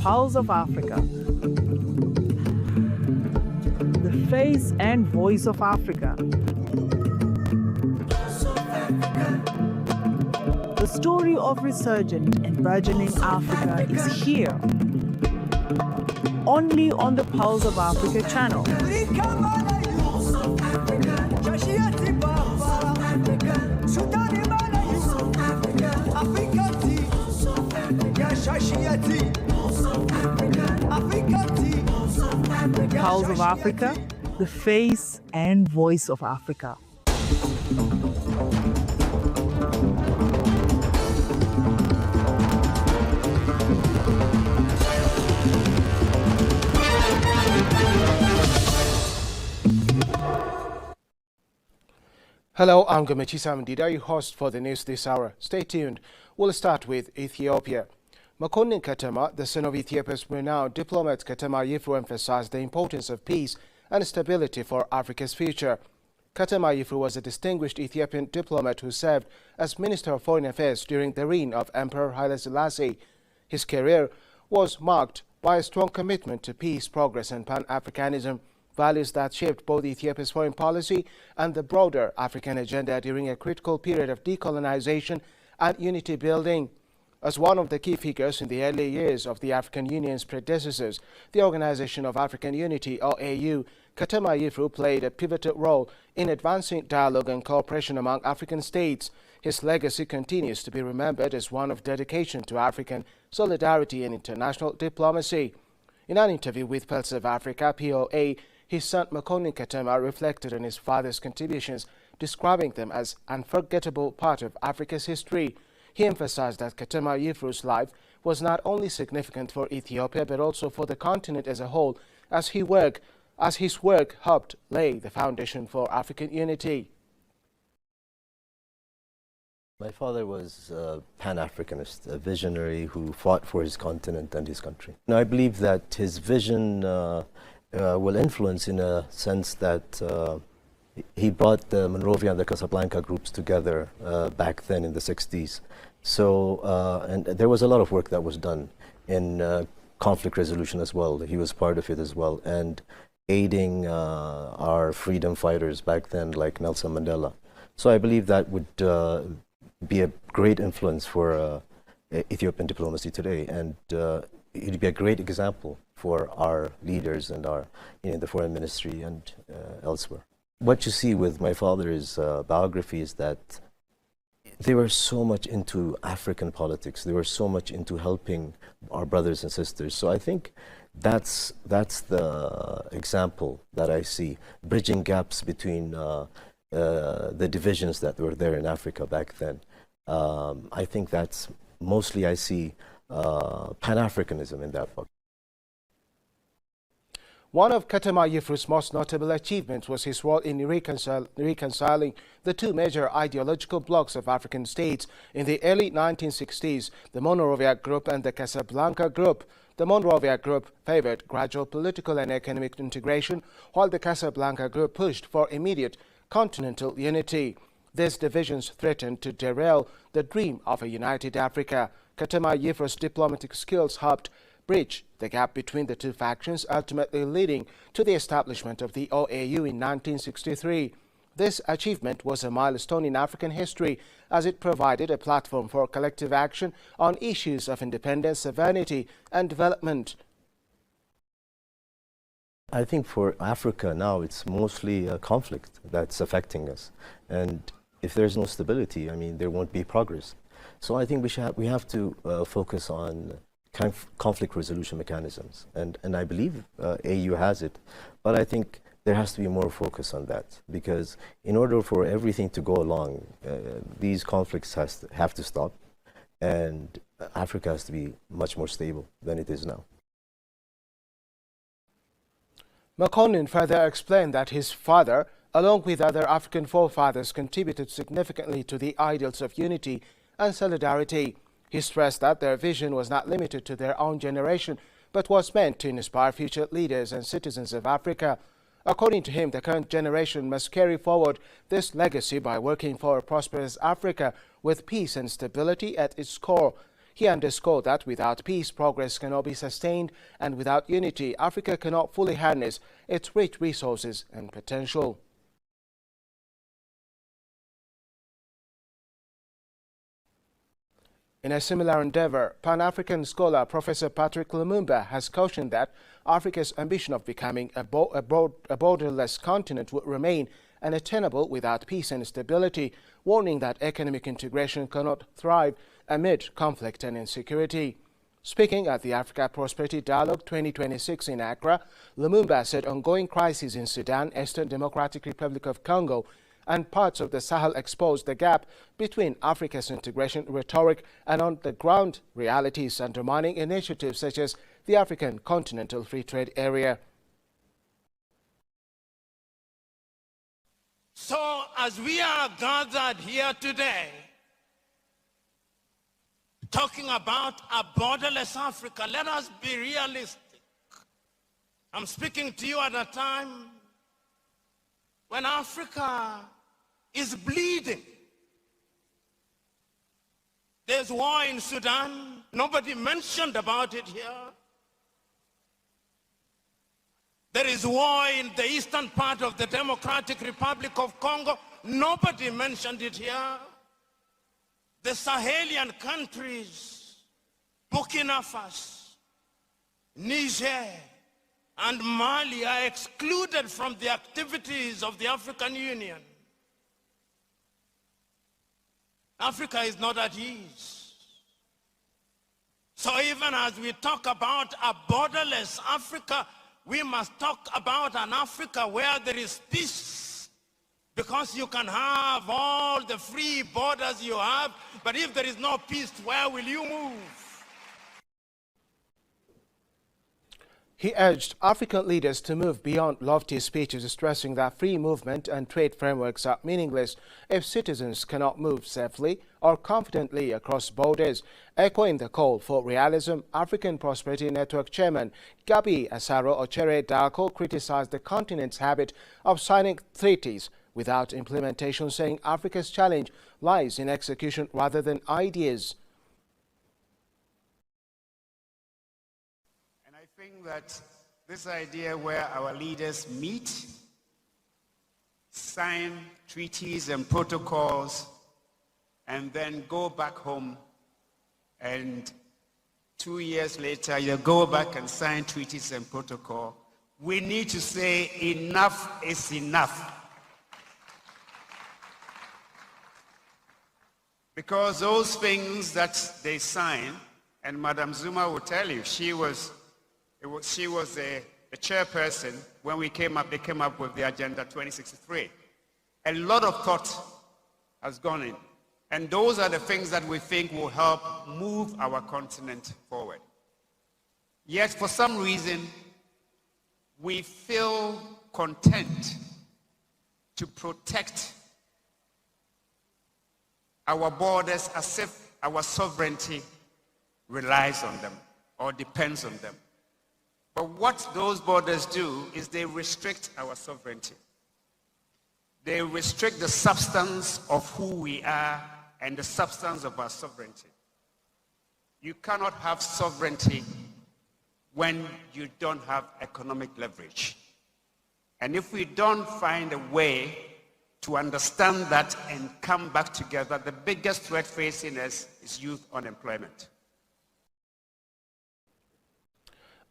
pulse of Africa, the face and voice of Africa. The story of resurgent and burgeoning Africa is here, only on the Pulse of Africa channel. Pulse of Africa, the face and voice of Africa. Hello, I'm Gamechi Samandida, your host for the news this hour. Stay tuned. We'll start with Ethiopia. Makonnin Katama, the son of Ethiopia's renowned diplomat Katama Yifru, emphasized the importance of peace and stability for Africa's future. Katama Yifru was a distinguished Ethiopian diplomat who served as Minister of Foreign Affairs during the reign of Emperor Haile Selassie. His career was marked by a strong commitment to peace, progress and Pan-Africanism, values that shaped both Ethiopia's foreign policy and the broader African agenda during a critical period of decolonization and unity building. As one of the key figures in the early years of the African Union's predecessors, the Organization of African Unity, OAU, Katama Yifru played a pivotal role in advancing dialogue and cooperation among African states. His legacy continues to be remembered as one of dedication to African solidarity and international diplomacy. In an interview with Pulse of Africa, POA, his son Makonnin Katama reflected on his father's contributions, describing them as an unforgettable part of Africa's history. He emphasized that Katama Yifru's life was not only significant for Ethiopia but also for the continent as a whole, as his work helped lay the foundation for African unity. My father was a Pan-Africanist, a visionary who fought for his continent and his country. And I believe that his vision will influence in a sense that he brought the Monrovia and the Casablanca groups together back then in the 60s. So, and there was a lot of work that was done in conflict resolution as well. He was part of it as well, and aiding our freedom fighters back then like Nelson Mandela. So I believe that would be a great influence for Ethiopian diplomacy today, and it would be a great example for our leaders and our, the foreign ministry and elsewhere. What you see with my father's biography is that they were so much into African politics. They were so much into helping our brothers and sisters. So I think that's the example that I see, bridging gaps between the divisions that were there in Africa back then. I think that's mostly I see Pan-Africanism in that book. One of Katama Yifru's most notable achievements was his role in reconciling the two major ideological blocs of African states in the early 1960s, the Monrovia Group and the Casablanca Group. The Monrovia Group favored gradual political and economic integration, while the Casablanca Group pushed for immediate continental unity. These divisions threatened to derail the dream of a united Africa. Katama Yifru's diplomatic skills helped bridge the gap between the two factions, ultimately leading to the establishment of the OAU in 1963. This achievement was a milestone in African history as it provided a platform for collective action on issues of independence, sovereignty and development. I think for Africa now it's mostly a conflict that's affecting us, and if there's no stability, I mean, there won't be progress. So I think we have to focus on conflict resolution mechanisms, and I believe AU has it, but I think there has to be more focus on that, because in order for everything to go along, these conflicts have to stop, and Africa has to be much more stable than it is now. Makonnin further explained that his father, along with other African forefathers, contributed significantly to the ideals of unity and solidarity. He stressed that their vision was not limited to their own generation, but was meant to inspire future leaders and citizens of Africa. According to him, the current generation must carry forward this legacy by working for a prosperous Africa with peace and stability at its core. He underscored that without peace, progress cannot be sustained, and without unity, Africa cannot fully harness its rich resources and potential. In a similar endeavor, Pan-African scholar Professor Patrick Lumumba has cautioned that Africa's ambition of becoming a borderless continent would remain unattainable without peace and stability, warning that economic integration cannot thrive amid conflict and insecurity. Speaking at the Africa Prosperity Dialogue 2026 in Accra, Lumumba said ongoing crises in Sudan, Eastern Democratic Republic of Congo, and parts of the Sahel exposed the gap between Africa's integration rhetoric and on-the-ground realities, undermining initiatives such as the African Continental Free Trade Area. So, as we are gathered here today, talking about a borderless Africa, let us be realistic. I'm speaking to you at a time when Africa is bleeding. There's war in Sudan. Nobody mentioned about it here. There is war in the eastern part of the Democratic Republic of Congo. Nobody mentioned it here. The Sahelian countries, Burkina Faso, Niger, and Mali are excluded from the activities of the African Union. Africa is not at ease. So even as we talk about a borderless Africa, we must talk about an Africa where there is peace. Because you can have all the free borders you have, but if there is no peace, where will you move? He urged African leaders to move beyond lofty speeches, stressing that free movement and trade frameworks are meaningless if citizens cannot move safely or confidently across borders. Echoing the call for realism, African Prosperity Network Chairman Gabi Asaro Ochere Darko criticized the continent's habit of signing treaties without implementation, saying Africa's challenge lies in execution rather than ideas. I think that this idea where our leaders meet, sign treaties and protocols, and then go back home, and 2 years later you go back and sign treaties and protocol, we need to say enough is enough. Because those things that they sign, and Madam Zuma will tell you, she was the chairperson when they came up with the Agenda 2063. A lot of thought has gone in. And those are the things that we think will help move our continent forward. Yet, for some reason, we feel content to protect our borders as if our sovereignty relies on them or depends on them. But what those borders do is they restrict our sovereignty. They restrict the substance of who we are and the substance of our sovereignty. You cannot have sovereignty when you don't have economic leverage. And if we don't find a way to understand that and come back together, the biggest threat facing us is youth unemployment.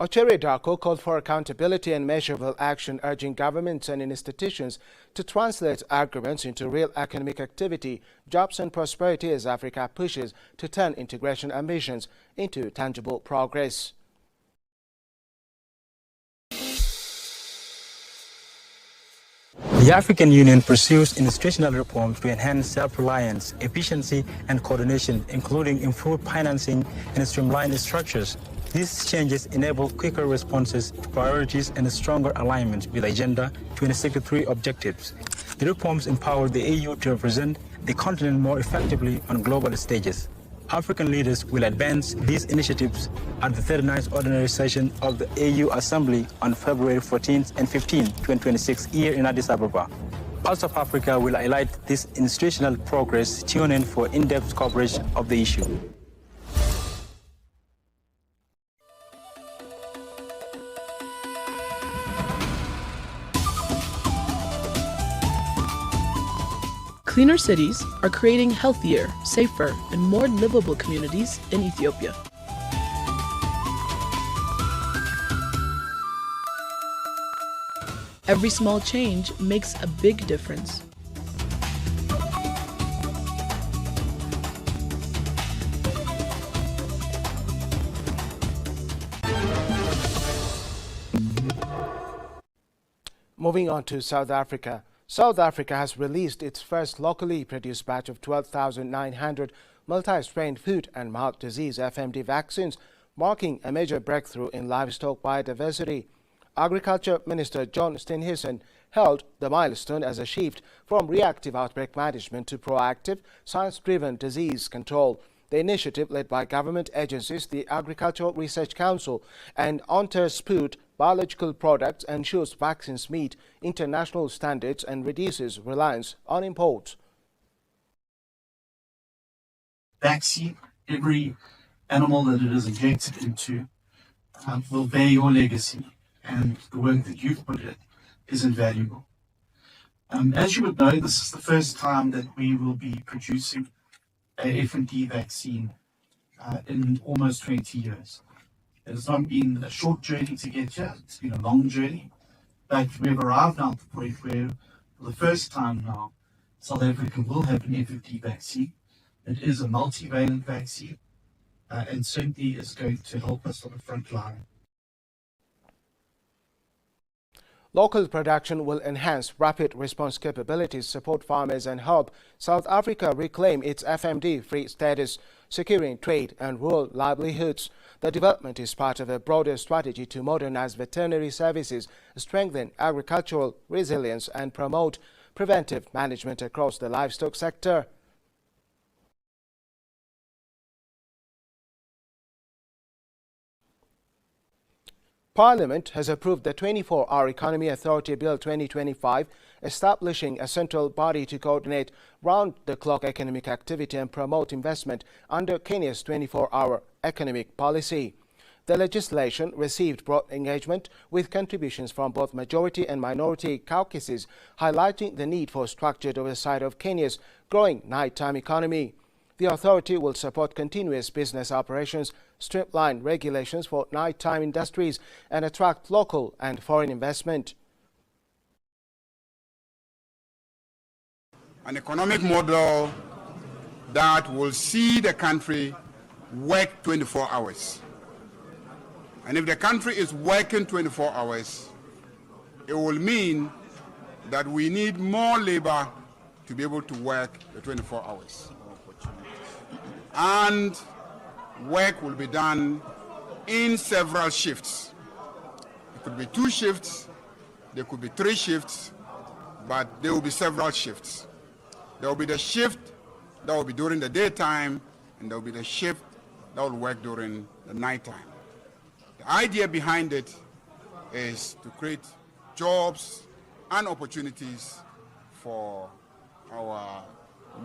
Ochere Darko called for accountability and measurable action, urging governments and institutions to translate arguments into real economic activity, jobs and prosperity as Africa pushes to turn integration ambitions into tangible progress. The African Union pursues institutional reforms to enhance self-reliance, efficiency, and coordination, including improved financing and streamlined structures. These changes enable quicker responses to priorities and a stronger alignment with Agenda 2063 objectives. The reforms empower the AU to represent the continent more effectively on global stages. African leaders will advance these initiatives at the 39th Ordinary Session of the AU Assembly on February 14th and 15th, 2026, here in Addis Ababa. Pulse of Africa will highlight this institutional progress. Tune in for in-depth coverage of the issue. Cleaner cities are creating healthier, safer, and more livable communities in Ethiopia. Every small change makes a big difference. Moving on to South Africa. South Africa has released its first locally produced batch of 12,900 multi-strain foot and mouth disease FMD vaccines, marking a major breakthrough in livestock biodiversity. Agriculture Minister John Steenhuisen held the milestone as a shift from reactive outbreak management to proactive, science-driven disease control. The initiative, led by government agencies, the Agricultural Research Council and Untersput Biological Products, ensures vaccines meet international standards and reduces reliance on imports. Vaccine, every animal that it is injected into will bear your legacy, and the work that you've put in is invaluable. As you would know, this is the first time that we will be producing a F&D vaccine in almost 20 years. It has not been a short journey to get here, it's been a long journey, but we've arrived now at the point where, for the first time now, South Africa will have an F&D vaccine. It is a multivalent vaccine and certainly is going to help us on the front line. Local production will enhance rapid response capabilities, support farmers and help South Africa reclaim its FMD-free status, securing trade and rural livelihoods. The development is part of a broader strategy to modernize veterinary services, strengthen agricultural resilience and promote preventive management across the livestock sector. Parliament has approved the 24-Hour Economy Authority Bill 2025, establishing a central body to coordinate round-the-clock economic activity and promote investment under Kenya's 24-hour economic policy. The legislation received broad engagement with contributions from both majority and minority caucuses, highlighting the need for structured oversight of Kenya's growing nighttime economy. The authority will support continuous business operations, streamline regulations for nighttime industries, and attract local and foreign investment. An economic model that will see the country work 24 hours. And if the country is working 24 hours, it will mean that we need more labor to be able to work the 24 hours. And work will be done in several shifts. It could be 2 shifts, there could be 3 shifts, but there will be several shifts. There will be the shift that will be during the daytime, and there will be the shift that will work during the nighttime. The idea behind it is to create jobs and opportunities for our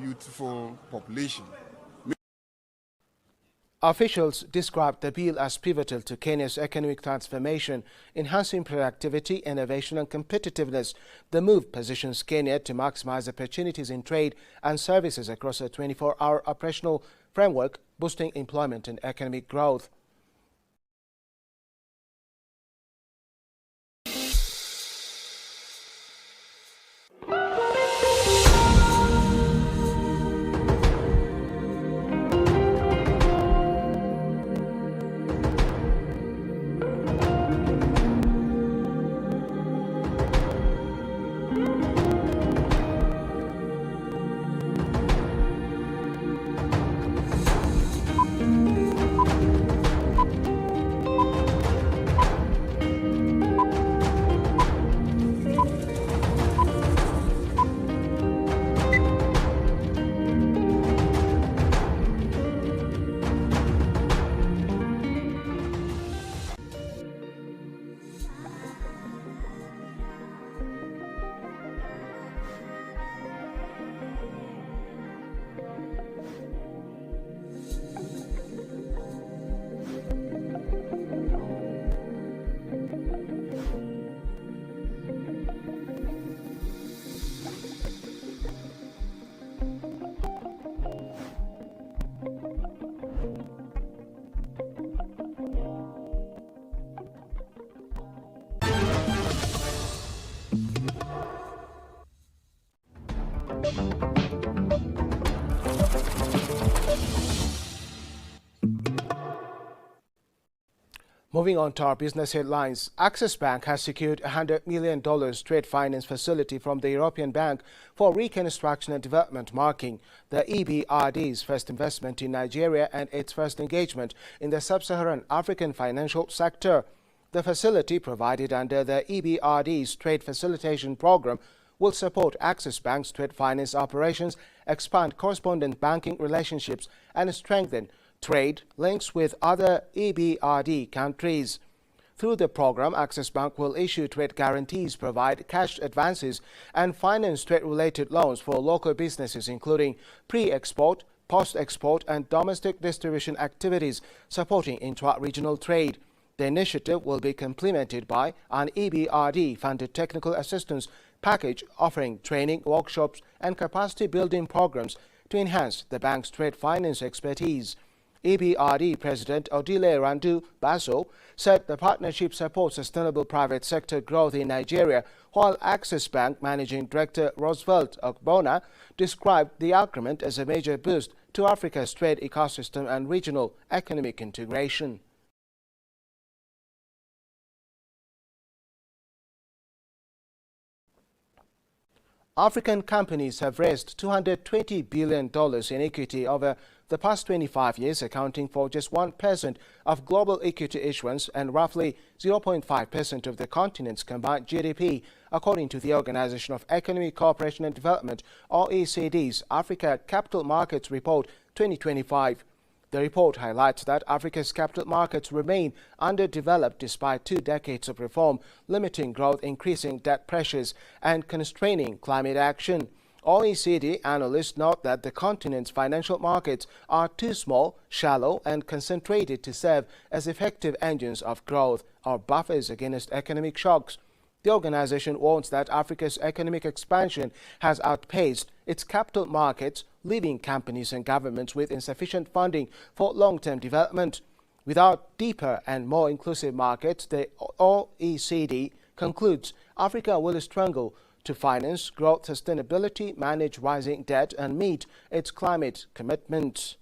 youthful population. Officials described the bill as pivotal to Kenya's economic transformation, enhancing productivity, innovation and competitiveness. The move positions Kenya to maximize opportunities in trade and services across a 24-hour operational framework, boosting employment and economic growth. Moving on to our business headlines, Axis Bank has secured a $100 million trade finance facility from the European Bank for Reconstruction and Development, marking the EBRD's first investment in Nigeria and its first engagement in the sub-Saharan African financial sector. The facility, provided under the EBRD's Trade Facilitation Program, will support Axis Bank's trade finance operations, expand correspondent banking relationships, and strengthen trade links with other EBRD countries. Through the program, Axis Bank will issue trade guarantees, provide cash advances, and finance trade-related loans for local businesses, including pre-export, post-export, and domestic distribution activities supporting intra-regional trade. The initiative will be complemented by an EBRD-funded technical assistance package offering training, workshops, and capacity-building programs to enhance the bank's trade finance expertise. EBRD President Odile Randu Basso said the partnership supports sustainable private sector growth in Nigeria, while Axis Bank Managing Director Roosevelt Ogbonna described the agreement as a major boost to Africa's trade ecosystem and regional economic integration. African companies have raised $220 billion in equity over the past 25 years, accounting for just 1% of global equity issuance and roughly 0.5% of the continent's combined GDP, according to the Organization of Economic Cooperation and Development, OECD's Africa Capital Markets Report 2025. The report highlights that Africa's capital markets remain underdeveloped despite 2 decades of reform, limiting growth, increasing debt pressures, and constraining climate action. OECD analysts note that the continent's financial markets are too small, shallow, and concentrated to serve as effective engines of growth or buffers against economic shocks. The organization warns that Africa's economic expansion has outpaced its capital markets, leaving companies and governments with insufficient funding for long-term development. Without deeper and more inclusive markets, the OECD concludes Africa will struggle to finance growth, sustainability, manage rising debt, and meet its climate commitments.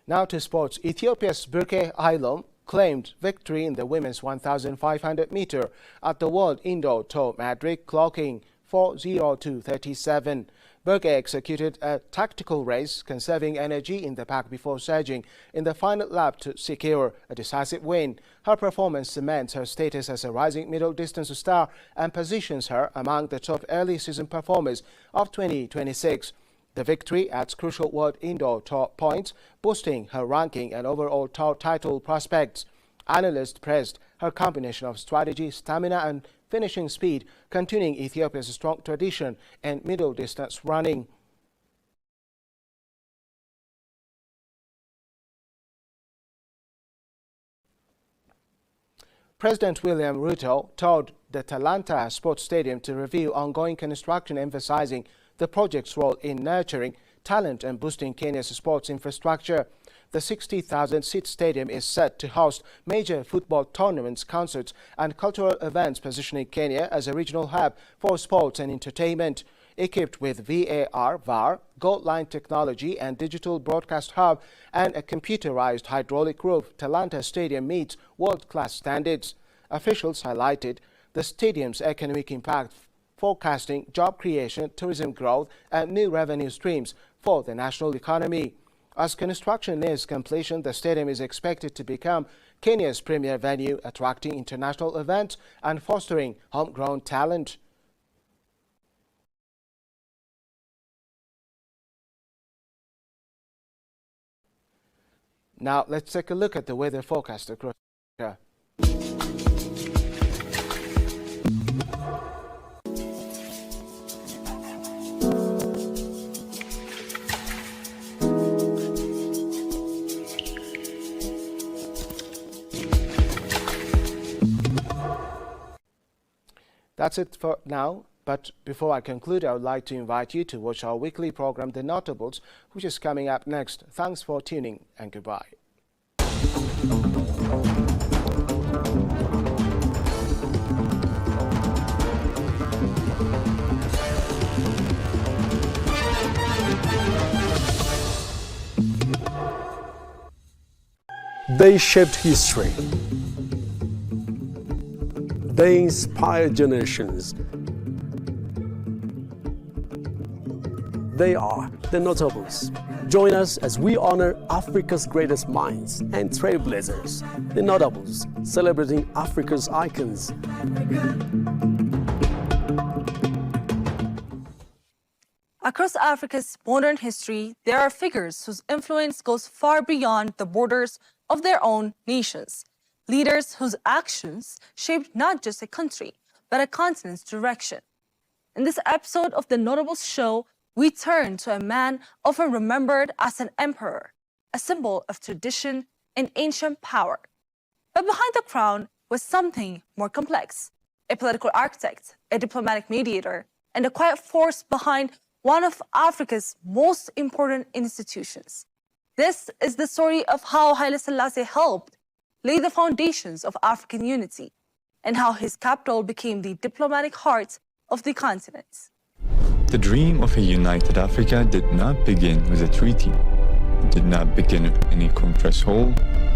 Now to sports. Ethiopia's Birke Haylom claimed victory in the women's 1,500 meter at the World Indoor Tour Madrid, clocking 4:02:37. Birke executed a tactical race, conserving energy in the pack before surging in the final lap to secure a decisive win. Her performance cements her status as a rising middle distance star and positions her among the top early season performers of 2026. The victory adds crucial World Indoor Tour points, boosting her ranking and overall tour title prospects. Analysts praised her combination of strategy, stamina, and finishing speed, continuing Ethiopia's strong tradition in middle distance running. President William Ruto toured the Talanta Sports Stadium to review ongoing construction, emphasizing the project's role in nurturing talent and boosting Kenya's sports infrastructure. The 60,000-seat stadium is set to host major football tournaments, concerts, and cultural events, positioning Kenya as a regional hub for sports and entertainment. Equipped with VAR, VAR, goal line technology, and digital broadcast hub, and a computerized hydraulic roof, Talanta Stadium meets world-class standards. Officials highlighted the stadium's economic impact, forecasting job creation, tourism growth, and new revenue streams for the national economy. As construction nears completion, the stadium is expected to become Kenya's premier venue, attracting international events and fostering homegrown talent. Now, let's take a look at the weather forecast across Africa. That's it for now. But before I conclude, I would like to invite you to watch our weekly program, The Notables, which is coming up next. Thanks for tuning and goodbye. They shaped history. They inspired generations. They are the Notables. Join us as we honor Africa's greatest minds and trailblazers, the Notables, celebrating Africa's icons. Across Africa's modern history, there are figures whose influence goes far beyond the borders of their own nations. Leaders whose actions shaped not just a country, but a continent's direction. In this episode of the Notables show, we turn to a man often remembered as an emperor, a symbol of tradition and ancient power. But behind the crown was something more complex, a political architect, a diplomatic mediator, and a quiet force behind one of Africa's most important institutions. This is the story of how Haile Selassie helped lay the foundations of African unity and how his capital became the diplomatic heart of the continent. The dream of a united Africa did not begin with a treaty. It did not begin in a conference hall.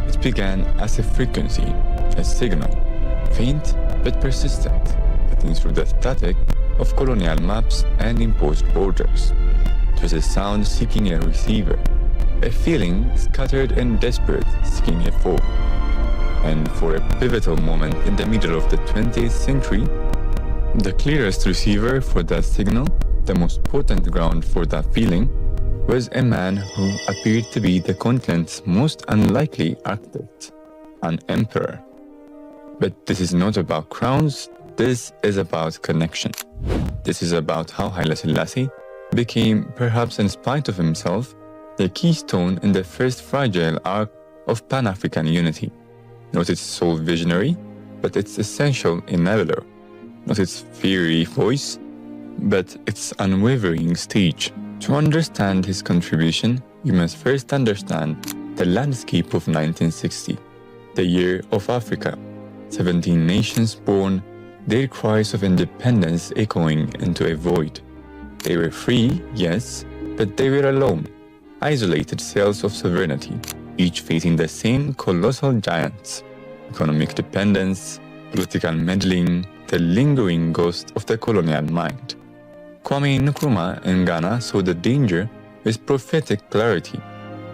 It began as a frequency, a signal, faint but persistent, cutting through the static of colonial maps and imposed borders. It was a sound seeking a receiver, a feeling scattered and desperate seeking a foe. And for a pivotal moment in the middle of the 20th century, the clearest receiver for that signal, the most potent ground for that feeling, was a man who appeared to be the continent's most unlikely architect, an emperor. But this is not about crowns, this is about connection. This is about how Haile Selassie became, perhaps in spite of himself, the keystone in the first fragile arc of Pan-African unity. Not its sole visionary, but its essential enabler. Not its fiery voice, but its unwavering stage. To understand his contribution, you must first understand the landscape of 1960, the year of Africa. 17 nations born, their cries of independence echoing into a void. They were free, yes, but they were alone, isolated cells of sovereignty, each facing the same colossal giants: economic dependence, political meddling, the lingering ghost of the colonial mind. Kwame Nkrumah in Ghana saw the danger with prophetic clarity.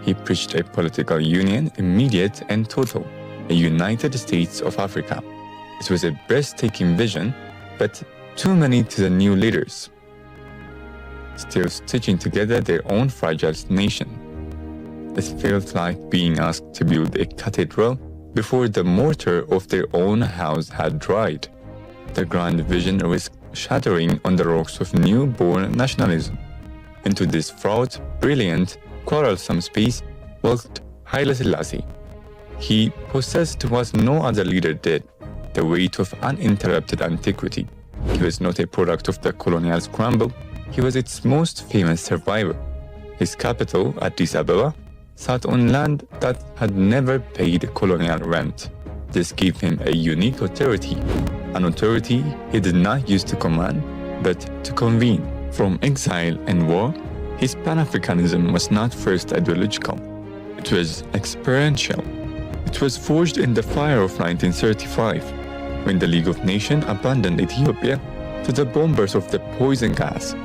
He preached a political union, immediate and total, a United States of Africa. It was a breathtaking vision, but too many to the new leaders, still stitching together their own fragile nation. It felt like being asked to build a cathedral before the mortar of their own house had dried. The grand vision risked shattering on the rocks of newborn nationalism. Into this fraught, brilliant, quarrelsome space walked Haile Selassie. He possessed what no other leader did, the weight of uninterrupted antiquity. He was not a product of the colonial scramble, he was its most famous survivor. His capital, Addis Ababa, sat on land that had never paid colonial rent. This gave him a unique authority, an authority he did not use to command, but to convene. From exile and war, his Pan-Africanism was not first ideological. It was experiential. It was forged in the fire of 1935, when the League of Nations abandoned Ethiopia to the bombers of the poison gas.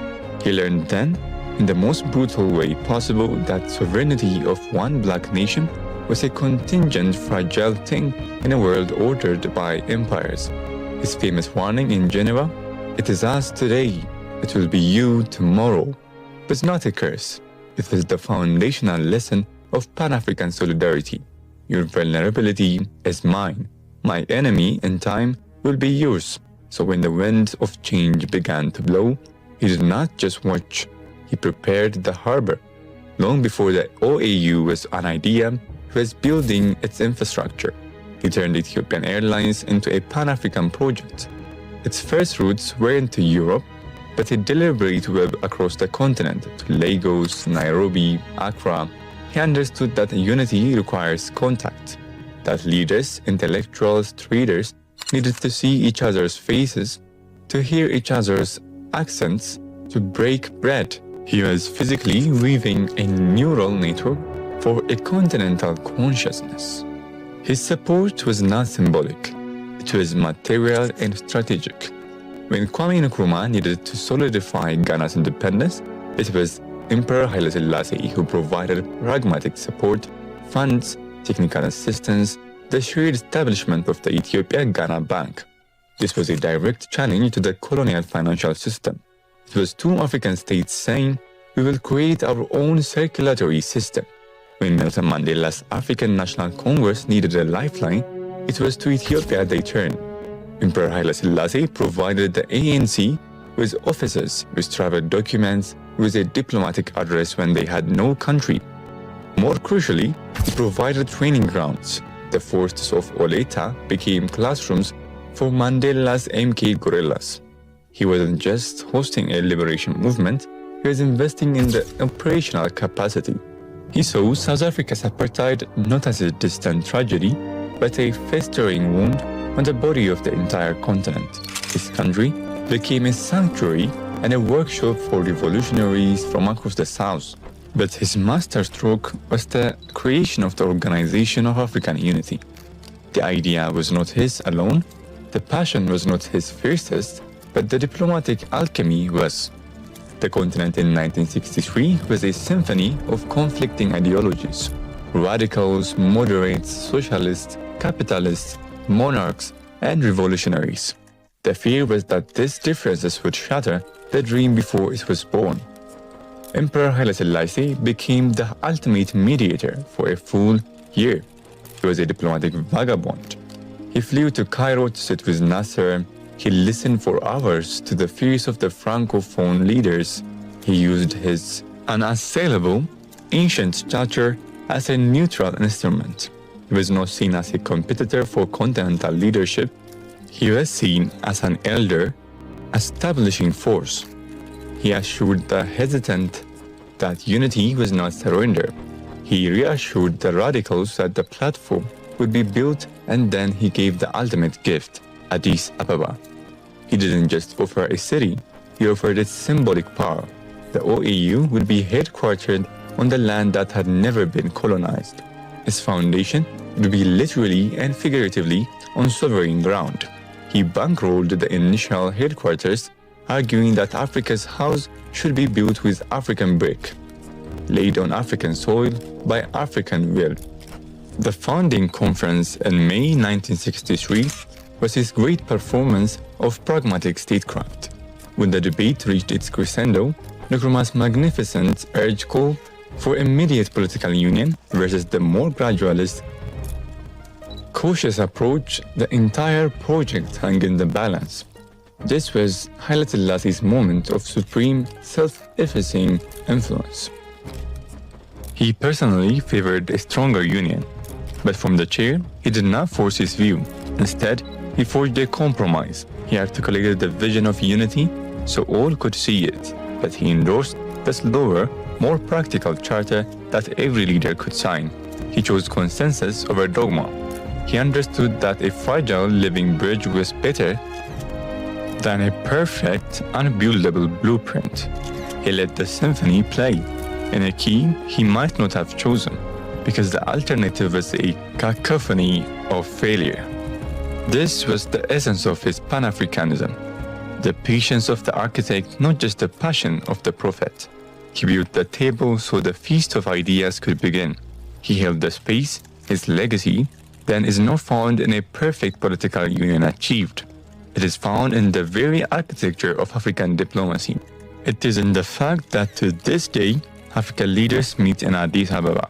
He learned then, in the most brutal way possible, that sovereignty of one black nation was a contingent, fragile thing in a world ordered by empires. His famous warning in Geneva, "It is us today, it will be you tomorrow," was not a curse. It was the foundational lesson of Pan-African solidarity. Your vulnerability is mine. My enemy in time will be yours. So when the winds of change began to blow, he did not just watch, he prepared the harbor. Long before the OAU was an idea, he was building its infrastructure. He turned Ethiopian Airlines into a Pan-African project. Its first routes were into Europe, but a deliberate web across the continent to Lagos, Nairobi, Accra. He understood that unity requires contact, that leaders, intellectuals, traders needed to see each other's faces, to hear each other's accents, to break bread. He was physically weaving a neural network for a continental consciousness. His support was not symbolic, it was material and strategic. When Kwame Nkrumah needed to solidify Ghana's independence, it was Emperor Haile Selassie who provided pragmatic support, funds, technical assistance, the shared establishment of the Ethiopia-Ghana Bank. This was a direct challenge to the colonial financial system. It was two African states saying, "We will create our own circulatory system." When Nelson Mandela's African National Congress needed a lifeline, it was to Ethiopia they turned. Emperor Haile Selassie provided the ANC with officers, with travel documents, with a diplomatic address when they had no country. More crucially, he provided training grounds. The forests of Oleta became classrooms for Mandela's MK guerrillas. He wasn't just hosting a liberation movement, he was investing in the operational capacity. He saw South Africa's apartheid not as a distant tragedy, but a festering wound on the body of the entire continent. His country became a sanctuary and a workshop for revolutionaries from across the South. But his masterstroke was the creation of the Organization of African Unity. The idea was not his alone, the passion was not his fiercest, but the diplomatic alchemy was. The continent in 1963 was a symphony of conflicting ideologies. Radicals, moderates, socialists, capitalists, monarchs, and revolutionaries. The fear was that these differences would shatter the dream before it was born. Emperor Haile Selassie became the ultimate mediator for a full year. He was a diplomatic vagabond. He flew to Cairo to sit with Nasser. He listened for hours to the fears of the Francophone leaders. He used his unassailable, ancient stature as a neutral instrument. He was not seen as a competitor for continental leadership. He was seen as an elder, establishing force. He assured the hesitant that unity was not surrender. He reassured the radicals that the platform would be built, and then he gave the ultimate gift, Addis Ababa. He didn't just offer a city, he offered its symbolic power. The OAU would be headquartered on the land that had never been colonized. Its foundation would be literally and figuratively on sovereign ground. He bankrolled the initial headquarters, arguing that Africa's house should be built with African brick, laid on African soil by African will. The founding conference in May 1963 was his great performance of pragmatic statecraft. When the debate reached its crescendo, Nkrumah's magnificent urge call for immediate political union versus the more gradualist, cautious approach, the entire project hung in the balance. This was Haile Selassie's moment of supreme, self-effacing influence. He personally favored a stronger union, but from the chair, he did not force his view. Instead, he forged a compromise. He articulated the vision of unity so all could see it, but he endorsed the slower, more practical charter that every leader could sign. He chose consensus over dogma. He understood that a fragile living bridge was better than a perfect, unbuildable blueprint. He let the symphony play in a key he might not have chosen, because the alternative was a cacophony of failure. This was the essence of his Pan-Africanism, the patience of the architect, not just the passion of the prophet. He built the table so the feast of ideas could begin. He held the space. His legacy then is not found in a perfect political union achieved. It is found in the very architecture of African diplomacy. It is in the fact that to this day, African leaders meet in Addis Ababa.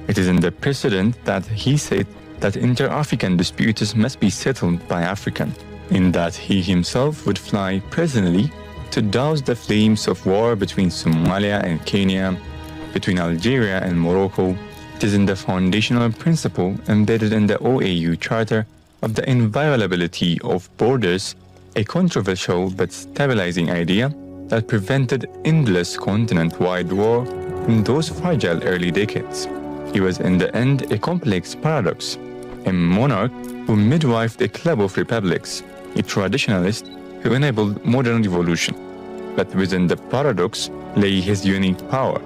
It is in the precedent that he said that inter-African disputes must be settled by African, in that he himself would fly personally to douse the flames of war between Somalia and Kenya, between Algeria and Morocco. It is in the foundational principle embedded in the OAU Charter of the inviolability of borders, a controversial but stabilizing idea that prevented endless continent-wide war in those fragile early decades. He was in the end a complex paradox, a monarch who midwifed a club of republics, a traditionalist who enabled modern revolution. But within the paradox lay his unique power.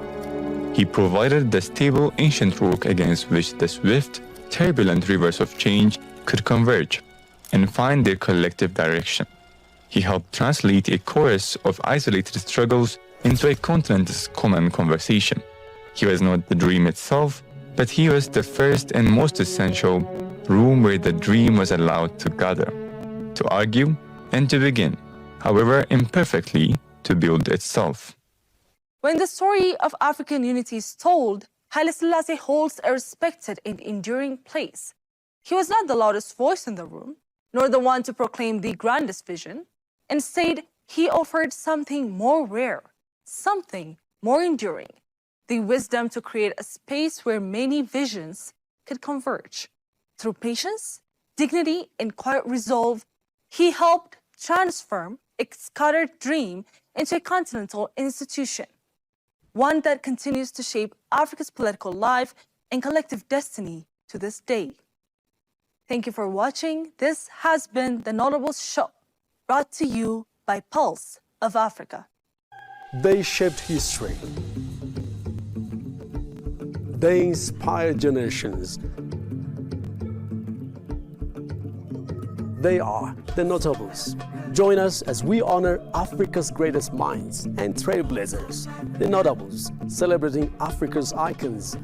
He provided the stable ancient rock against which the swift, turbulent rivers of change could converge and find their collective direction. He helped translate a chorus of isolated struggles into a continent's common conversation. He was not the dream itself, but he was the first and most essential room where the dream was allowed to gather, to argue, and to begin, however imperfectly, to build itself. When the story of African unity is told, Haile Selassie holds a respected and enduring place. He was not the loudest voice in the room, nor the one to proclaim the grandest vision. Instead, he offered something more rare, something more enduring, the wisdom to create a space where many visions could converge. Through patience, dignity, and quiet resolve, he helped transform a scattered dream into a continental institution, one that continues to shape Africa's political life and collective destiny to this day. Thank you for watching. This has been The Notables Show, brought to you by Pulse of Africa. They shaped history. They inspired generations. They are the Notables. Join us as we honor Africa's greatest minds and trailblazers, the Notables, celebrating Africa's icons.